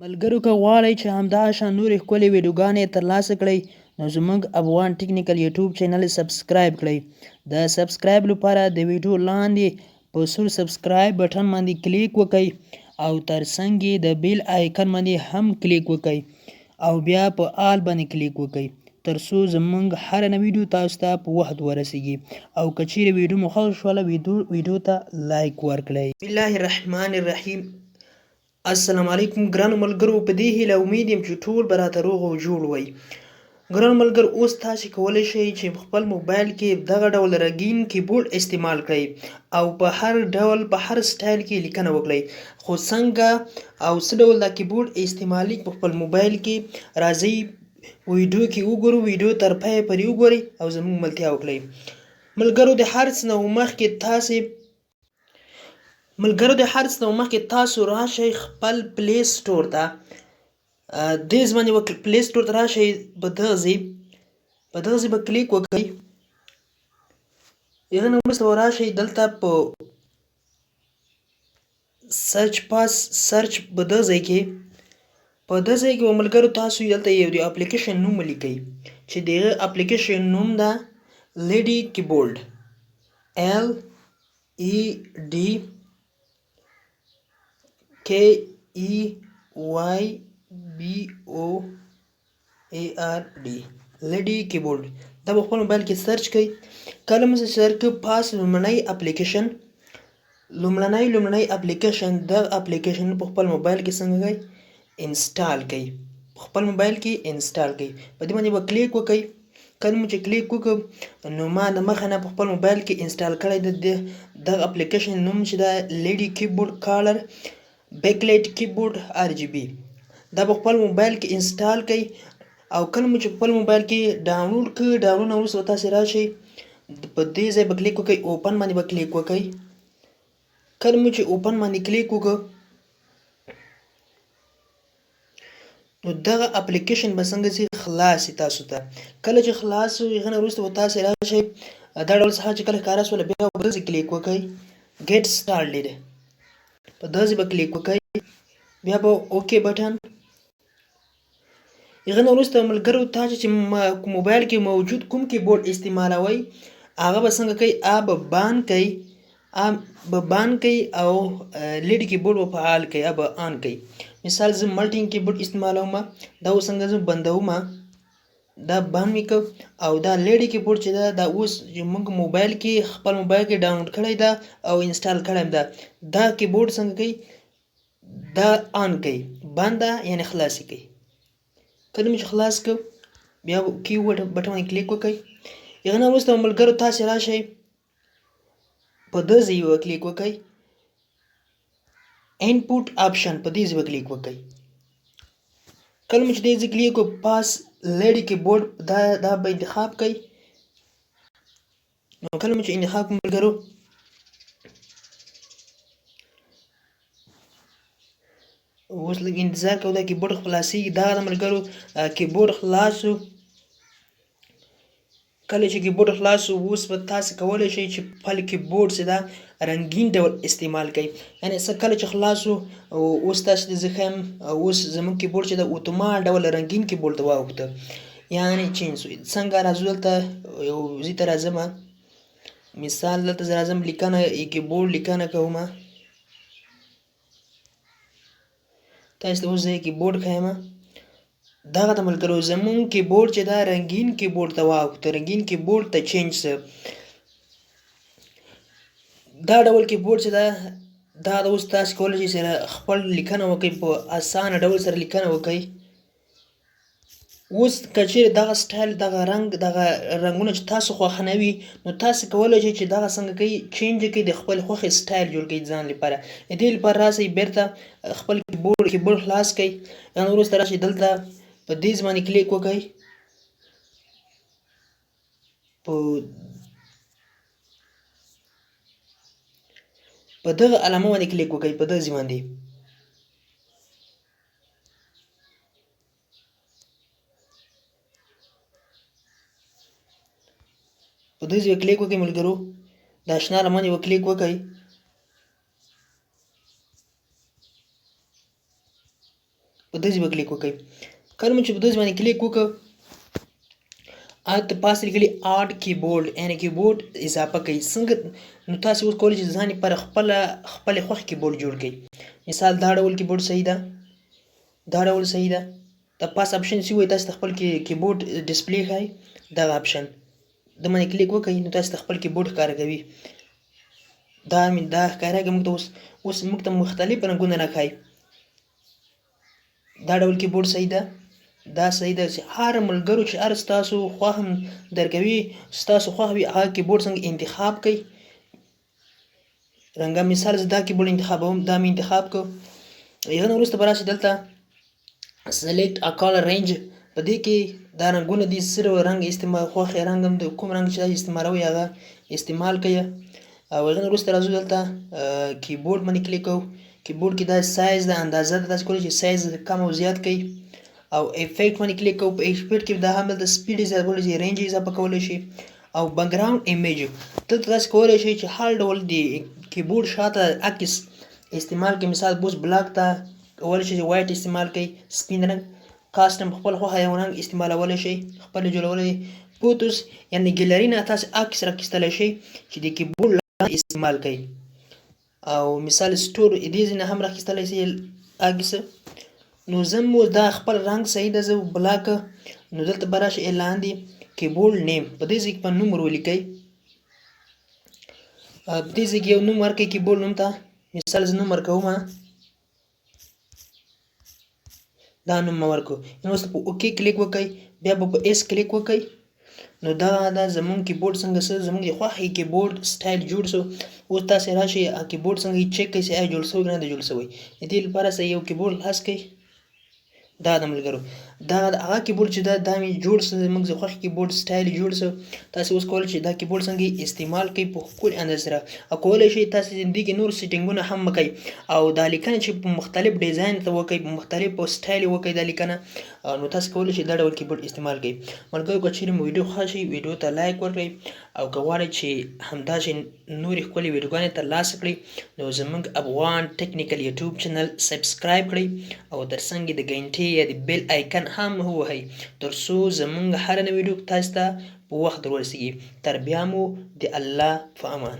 ملګرو که غواړئ چې همدغه شان نورې ښکلې ویډیوګانې ترلاسه کړئ نو زموږ افغان ټیکنیکل یوټیوب چینل سبسکرایب کړئ. د سبسکرایب لپاره د ویډیو لاندې په سور سبسکرایب بټن باندې کلیک وکړئ او ترڅنګ یې د بیل آیکن باندې هم کلیک وکړئ او بیا په آل باندې کلیک وکړئ ترڅو زموږ هره نوې ویډیو تاسو ته په وخت ورسیږي او که چیرې ویډیو مو خوښ شوله ویډیو ته لایک ورکړئ. بسم الله الرحمن الرحیم. السلام علیکم ګرانو ملګرو، په دې هیله امید یم چې ټول به راته روغ او جوړ وئ. ګرانو ملګرو، اوس تاسې کولی شئ چې خپل موبایل کې دغه ډول رنګین کیبورډ استعمال کړئ او په هر ډول په هر سټایل کې لیکنه وکړئ. خو څنګه او څه ډول دا کیبورډ استعمالي په خپل موبایل کې، راځئ ویډیو کې وګورو. ویډیو تر پایه پورې وګورئ او زموږ ملتیا وکړئ. ملګرو د هر څه نه مخکې تاسو راشئ خپل پلی سټور ته. دې باندې پلی سټور ته راشئ، په دغه ځای به کلیک وکړئ. هغه نه وروسته به راشئ دلته په سرچ په دغه ځای کې به ملګرو تاسو دلته یو د اپلیکیشن نوم ولیکئ چې د هغه اپلیکیشن نوم ده لیډي کیبورډ. LEDKEYBOARD لیډي کیبورډ. دا په خپل موبایل کې سرچ کړئ. کله مو سرچ کړئ پاس لومړنی اپلیکیشن د اپلیکیشن په خپل موبایل کې څنګه انسټال کړئ. په دې باندې به کلیک وکړئ. کله مو چې کلیک وکړ نو ما د مخه نه په خپل موبایل کې انسټال کړی د اپلیکیشن نوم چې دا لیډي کیبورډ کالر بیکلایټ کیبورډ RGB. دا په خپل موبایل کې انسټال کړئ او کله مو چې په خپل موبایل کې ډاونلوډ کړئ، ډاونلوډ نه وروسته تاسې راشئ په دې ځای به کلیک وکړئ، اوپن باندې به کلیک وکړئ. کله مو چې اوپن باندې کلیک وکړ نو دغه اپلیکیشن به څنګه چې خلاص تاسو ته. کله چې خلاص هغه نه وروسته به تاسې راشئ دا ډول څخه چې کله ښکاره شوله بیا په دغسې کلیک وکړئ ګیټ سټارټډ. په دغسې به کلیک وکړئ، بیا به اوکې بټن. هغه نه وروسته ملګرو تاسو چې موبایل کې موجود کوم کیبورډ استعمالوئ هغه به څنګه کوئ، به بان کوئ او لیډي کیبورډ به فعال کوئ، به آن کوئ. مثال زه ملټینګ کیبورډ استعمالوم، دا اوس څنګه زه بندوم، دا بند مې کړ. او دا لیډي کیبورډ چې ده دا اوس موږ خپل موبایل کې ډاونلوډ کړی ده او انسټال کړی ده. دا کیبورډ څنګه کوي، دا آن کوي، بنده یعنی خلاص کوي. کله مې چې خلاص کړ بیا کی بټن باندې کلیک وکړئ. هغه نه وروسته ملګرو تاسې راشئ په دې ځای به کلیک وکړئ، انپوټ آپشن په دې ځای به کلیک وکړئ. کله مو چې دې ځای کلیک وکړ پاس لیډي کیبورډ دا به انتخاب کړئ. نو کله مو چې انتخاب کړئ ملګرو اوس لږ انتظار کوو دا کیبورډ خلاصېږي. دا د ملګرو کیبورډ خلاص شو. کله چې کیبورډ خلاص شو اوس به تاسې کولی شئ چې خپل کیبورډ چې دا رنګین ډول استعمال کړئ. یعنې کله چې خلاص شو اوس تاسې ته زه ښیم اوس زموږ کیبورډ چې د اتومات ډول رنګین کیبورډ ته واوښته، یعنې چینج شو. څنګه راځو دلته یو ځای ته راځم، مثال دلته زه راځم کیبورډ لیکنه کوم. تاسې ته اوس زه کیبورډ ښیم. دغه د ملګرو زموږ کیبورډ چې دا رنګین کیبورډ ته واوښته، رنګین کیبورډ ته چینج شو. دا ډول کیبورډ چې دا اوس تاسې کولی شئ سره خپل لیکنه وکړئ، په اسانه ډول سره لیکنه وکړئ. اوس که چیرې دغه سټایل دغه رنګونه چې تاسو خوښ نه وي نو تاسې کولی شئ چې دغه څنګه کوئ چینج کړئ، د خپل خوښې سټایل جوړ کړئ ځان لپاره. د دې لپاره راسئ بیرته خپل کیبورډ خلاص کړئ. هغه وروسته راشئ دلته په دې باندې کلیک وکړئ، په دغه علامه باندې کلیک وکړئ، په دغه ځای باندې. په دې ځای کلیک وکړئ ملګرو، د اشنا علامه باندې کلیک وکړئ. په داسې به کلیک وکړئ. کله مو چې په داسې باندې کلیک وکړ ته پاس لیکلي آډ کیبورډ یعنې کیبورډ اضافه کوي. څنګه نو تاسې اوس کولی شئ ځان لپاره خپلې خوښې کیبورډ جوړ کړئ. مثال دا ډول کیبورډ صحیح ده، دا ډول صحیح ده. د پاس اپشن چې وایي تاسې د خپل کیبورډ ډسپلی ښایي دغه اپشن د باندې کلیک وکړئ نو تاسې د خپل کیبورډ ښکاره کوي. دا ښکاره کوي موږ ته اوس موږ ته مختلف رنګونه راښایي. دا ډول کیبورډ صحیح ده، دا صحیح ده. چې هر ملګرو چې هر ستاسو خوښ درکوي ستاسو خوښ وي هغه کیبورډ څنګه انتخاب کړئ. رنګه مثال زه دا کیبورډ انتخابوم، دا مې انتخاب کړ. هغه نه وروسته به راشئ دلته سلیکټ ا کلر رینج. په دې کې دا رنګونه دي صرف رنګ استعمال خوښ رنګ هم د کوم رنګ چې استعمالوئ هغه استعمال کړئ. او هغه نه وروسته راځو دلته کیبورډ باندې کلیک کوو. کیبورډ کې دا سایز ده اندازه ده، تاسې کولی شئ سایز کم او زیات کړئ. او افیکټ باندې کلیک کوو. په افیکټ کې دا هم دلته سپیډ اضافه کولی شئ، رینج اضافه کولی شئ. او بیکګراوند ایمیج دلته تاسې کولی شئ چې هر ډول د کیبورډ شاته عکس استعمال کړئ. مثال بوس بلاک ته کولی شئ چې وایټ استعمال کړئ، سپین رنګ کاسټم خپل خوښه یو رنګ استعمالولی شئ، خپل جوړولی. فوتوس یعنې ګیلري نه تاسې عکس راخیستلی شئ چې د کیبورډ لاندې استعمال کړئ. او مثال سټور دې ځای نه هم راخیستلی شئ عکس. نو زه مو دا خپل رنګ صحیح ده زه بلاک. نو دلته به راشئ لاندې کیبورډ نیم په دې ځای کې به نوم ور ولیکئ. په دې ځای کې یو نوم ورکړئ کیبورډ نوم ته. مثال زه نوم ورکوم، دا نوم مې ورکړو. نو وروسته په اوکې کلیک وکړئ، بیا به په ایس کلیک وکړئ. نو دا زمونږ کیبورډ څنګه زمونږ د خوښې کیبورډ سټایل جوړ شو. اوس تاسې راشئ کیبورډ څنګه یې چیک کړئ چې آیا جوړ شوی که نه دی جوړ شوی. د دې لپاره یو کیبورډ لاس کړئ. دا د ملګرو دا هغه کیبورډ چې دا مې جوړ شو زموږ د خوښې کیبورډ سټایل جوړ شو. تاسې اوس کولی شئ دا کیبورډ څنګه استعمال کړئ په ښکلي اندازه سره. او کولی شئ تاسې دې کې نور سیټینګونه هم وکړئ او دا لیکنه چې په مختلف ډیزاین ته وکړئ، په مختلف سټایل یې وکړئ دا لیکنه. نو تاسې کولی شئ دا ډول کیبورډ استعمال کړئ. ملګرو که چیرې مو ویډیو خوښ شي ویډیو ته لایک ورکړئ. او که غواړئ چې همداسې نورې ښکلې ویډیوګانې ترلاسه کړئ نو زموږ افغان ټیکنیکل یوټیوب چینل سبسکرایب کړئ او ترڅنګ د ګنټې یا د بیل آیکن هم ووهئ تر څو زموږ هره نوې ویډیو تاسو ته په وخت در ورسیږي. تر بیا مو د الله په امان.